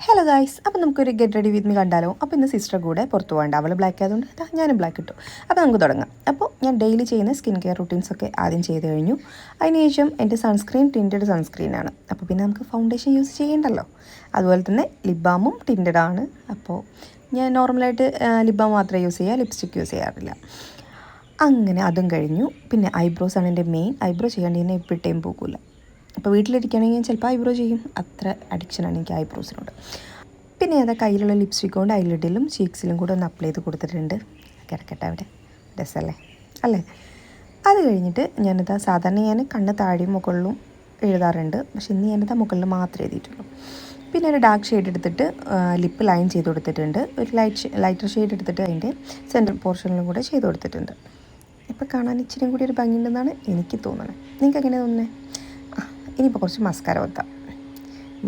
Hello guys, അപ്പോൾ നമുക്കൊരു get ready with me കണ്ടാലോ. അപ്പോൾ ഇന്ന് സിസ്റ്റർ കൂടെ പുറത്ത് പോകണ്ട, അവൾ ബ്ലാക്ക് ആയതുകൊണ്ട് ഞാനും ബ്ലാക്ക് ഇട്ടു. അപ്പോൾ നമുക്ക് തുടങ്ങാം. അപ്പോൾ ഞാൻ ഡെയിലി ചെയ്യുന്ന സ്കിൻ കെയർ റൂട്ടീൻസൊക്കെ ആദ്യം ചെയ്ത് കഴിഞ്ഞു. അതിനുശേഷം എൻ്റെ സൺസ്ക്രീൻ ടിൻറ്റഡ് സൺസ്ക്രീനാണ്. അപ്പോൾ പിന്നെ നമുക്ക് ഫൗണ്ടേഷൻ യൂസ് ചെയ്യേണ്ടല്ലോ. അതുപോലെ തന്നെ ലിപ് ബാമും ടിൻറ്റഡ് ആണ്. അപ്പോൾ ഞാൻ നോർമലായിട്ട് ലിപ് ബാം മാത്രമേ യൂസ് ചെയ്യുക, ലിപ്സ്റ്റിക്ക് യൂസ് ചെയ്യാറില്ല. അങ്ങനെ അതും കഴിഞ്ഞു. പിന്നെ ഐബ്രോസാണ് എൻ്റെ മെയിൻ. ഐബ്രോ ചെയ്യാണ്ട് തന്നെ എപ്പോഴത്തേയും പോകില്ല. അപ്പോൾ വീട്ടിലിരിക്കുകയാണെങ്കിൽ ഞാൻ ചിലപ്പോൾ ഐബ്രോ ചെയ്യും. അത്ര അഡിക്ഷനാണ് എനിക്ക് ഐബ്രോസിനോട്. പിന്നെ അതാ കയ്യിലുള്ള ലിപ്സ്റ്റിക് കൊണ്ട് ഐലിഡിലും ചീക്സിലും കൂടെ ഒന്ന് അപ്ലൈ ചെയ്ത് കൊടുത്തിട്ടുണ്ട്. കിടക്കട്ടെ അവിടെ, രസമല്ലേ അല്ലേ. അത് കഴിഞ്ഞിട്ട് ഞാനിതാ സാധാരണ ഞാൻ കണ്ണ് താഴെയും മുകളിലും എഴുതാറുണ്ട്. പക്ഷെ ഇന്ന് ഞാനിതാ മുകളിൽ മാത്രമേ എഴുതിയിട്ടുള്ളൂ. പിന്നെ ഒരു ഡാർക്ക് ഷെയ്ഡ് എടുത്തിട്ട് ലിപ്പ് ലൈൻ ചെയ്ത് കൊടുത്തിട്ടുണ്ട്. ഒരു ലൈറ്റർ ഷെയ്ഡ് എടുത്തിട്ട് അതിൻ്റെ സെൻട്രൽ പോർഷനിലും കൂടെ ചെയ്ത് കൊടുത്തിട്ടുണ്ട്. ഇപ്പോൾ കാണാൻ ഇച്ചിരി കൂടി ഒരു ഭംഗിയുണ്ടെന്നാണ് എനിക്ക് തോന്നുന്നത്. നിങ്ങൾക്ക് എങ്ങനെ തോന്നുന്നത്? ഇനിയിപ്പോൾ കുറച്ച് മസ്കാര വെക്കാം.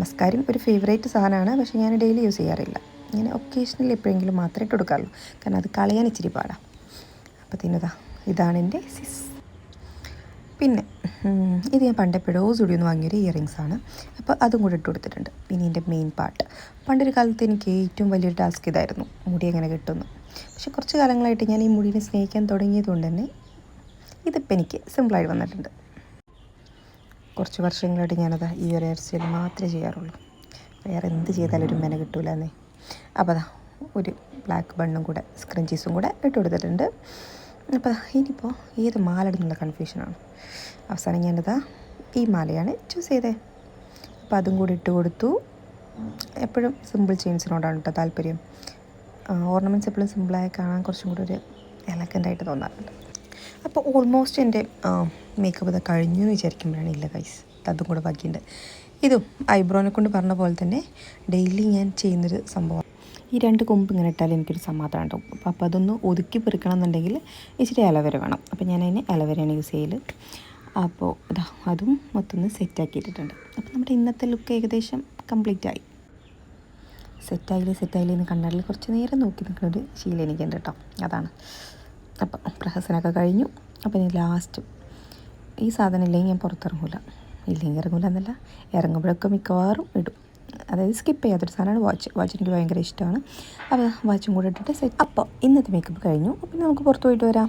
മസ്കാരയും ഒരു ഫേവറേറ്റ് സാധനമാണ്, പക്ഷേ ഞാൻ ഡെയിലി യൂസ് ചെയ്യാറില്ല. ഞാൻ ഒക്കേഷണലി എപ്പോഴെങ്കിലും മാത്രമേ ഇട്ട് കൊടുക്കാറുള്ളൂ, കാരണം അത് കളയാൻ ഇച്ചിരി പാടാം. അപ്പോൾ തിന്നതാ, ഇതാണ് എൻ്റെ സിസ്. പിന്നെ ഇത് ഞാൻ പണ്ടെപ്പോഴോ സ്റ്റുഡിയോന്ന് വാങ്ങിയൊരു ഇയറിങ്സാണ്. അപ്പോൾ അതും കൂടെ ഇട്ട് കൊടുത്തിട്ടുണ്ട്. പിന്നെ എൻ്റെ മെയിൻ പാർട്ട്, പണ്ടൊരു കാലത്ത് എനിക്ക് ഏറ്റവും വലിയൊരു ടാസ്ക് ഇതായിരുന്നു, മുടി എങ്ങനെ കിട്ടുന്നു. പക്ഷേ കുറച്ച് കാലങ്ങളായിട്ട് ഞാൻ ഈ മുടിനെ സ്നേഹിക്കാൻ തുടങ്ങിയതുകൊണ്ട് തന്നെ ഇതിപ്പോൾ എനിക്ക് സിമ്പിളായിട്ട് വന്നിട്ടുണ്ട്. കുറച്ച് വർഷങ്ങളായിട്ട് ഞാനത് ഈ ഒരു ഹെയർ സ്റ്റൈൽ മാത്രമേ ചെയ്യാറുള്ളൂ. വേറെ എന്ത് ചെയ്താലും ഒരു മെന കിട്ടൂല എന്നേ. അപ്പോൾ അതാ ഒരു ബ്ലാക്ക് ബണ്ണും കൂടെ സ്ക്രഞ്ചീസും കൂടെ ഇട്ട് കൊടുത്തിട്ടുണ്ട്. അപ്പോൾ ഇനിയിപ്പോൾ ഏത് മാല ഇടുന്നുള്ള കൺഫ്യൂഷനാണ്. അവസാനം ഞാനിതാ ഈ മാലയാണ് ചൂസ് ചെയ്തത്. അപ്പോൾ അതും കൂടി ഇട്ട് കൊടുത്തു. എപ്പോഴും സിമ്പിൾ ചെയിൻസിനോടാണ് കേട്ടോ താല്പര്യം. ഓർണമെൻറ്റ്സ് എപ്പോഴും സിമ്പിളായി കാണാൻ കുറച്ചും കൂടി ഒരു എലഗൻ്റായിട്ട് തോന്നാറുണ്ട്. അപ്പോൾ ഓൾമോസ്റ്റ് എൻ്റെ മേക്കപ്പ് ഇത് കഴിഞ്ഞു എന്ന് വിചാരിക്കുമ്പോഴാണ് ഇല്ല ഗൈസ്, അതും കൂടെ ബാക്കിയുണ്ട്. ഇതും ഐബ്രോനെ കൊണ്ട് പറഞ്ഞ പോലെ തന്നെ ഡെയിലി ഞാൻ ചെയ്യുന്നൊരു സംഭവം. ഈ രണ്ട് കൊമ്പ് ഇങ്ങനെ ഇട്ടാൽ എനിക്കൊരു സമാധാനം ഉണ്ടാവും. അപ്പോൾ അതൊന്ന് ഒതുക്കി പെറുക്കണം എന്നുണ്ടെങ്കിൽ ഇച്ചിരി അലവര വേണം. അപ്പോൾ ഞാൻ അതിന് അലവരയാണ് യൂസ് ചെയ്യൽ. അപ്പോൾ ഇതാ അതും മൊത്തം സെറ്റാക്കിയിട്ടിട്ടുണ്ട്. അപ്പോൾ നമ്മുടെ ഇന്നത്തെ ലുക്ക് ഏകദേശം കംപ്ലീറ്റ് ആയി. സെറ്റായില്ലേ എന്ന് കണ്ണാടിൽ കുറച്ച് നേരം നോക്കി നിൽക്കുന്നൊരു ശീലം എനിക്കുണ്ട് കേട്ടോ. അതാണ്. അപ്പം പ്രഹസനമൊക്കെ കഴിഞ്ഞു. അപ്പം ഇനി ലാസ്റ്റ് ഈ സാധനം ഇല്ലെങ്കിൽ ഞാൻ പുറത്തിറങ്ങില്ല. എന്നല്ല, ഇറങ്ങുമ്പോഴൊക്കെ മിക്കവാറും ഇടും. അതായത് സ്കിപ്പ് ചെയ്യാത്തൊരു സാധനമാണ് വാച്ച് എനിക്ക് ഭയങ്കര ഇഷ്ടമാണ്. അപ്പോൾ വാച്ചും കൂടെ ഇട്ടിട്ട് സെറ്റ്. അപ്പോൾ ഇന്നത്തെ മേക്കപ്പ് കഴിഞ്ഞു. അപ്പം നമുക്ക് പുറത്ത് പോയിട്ട് വരാം.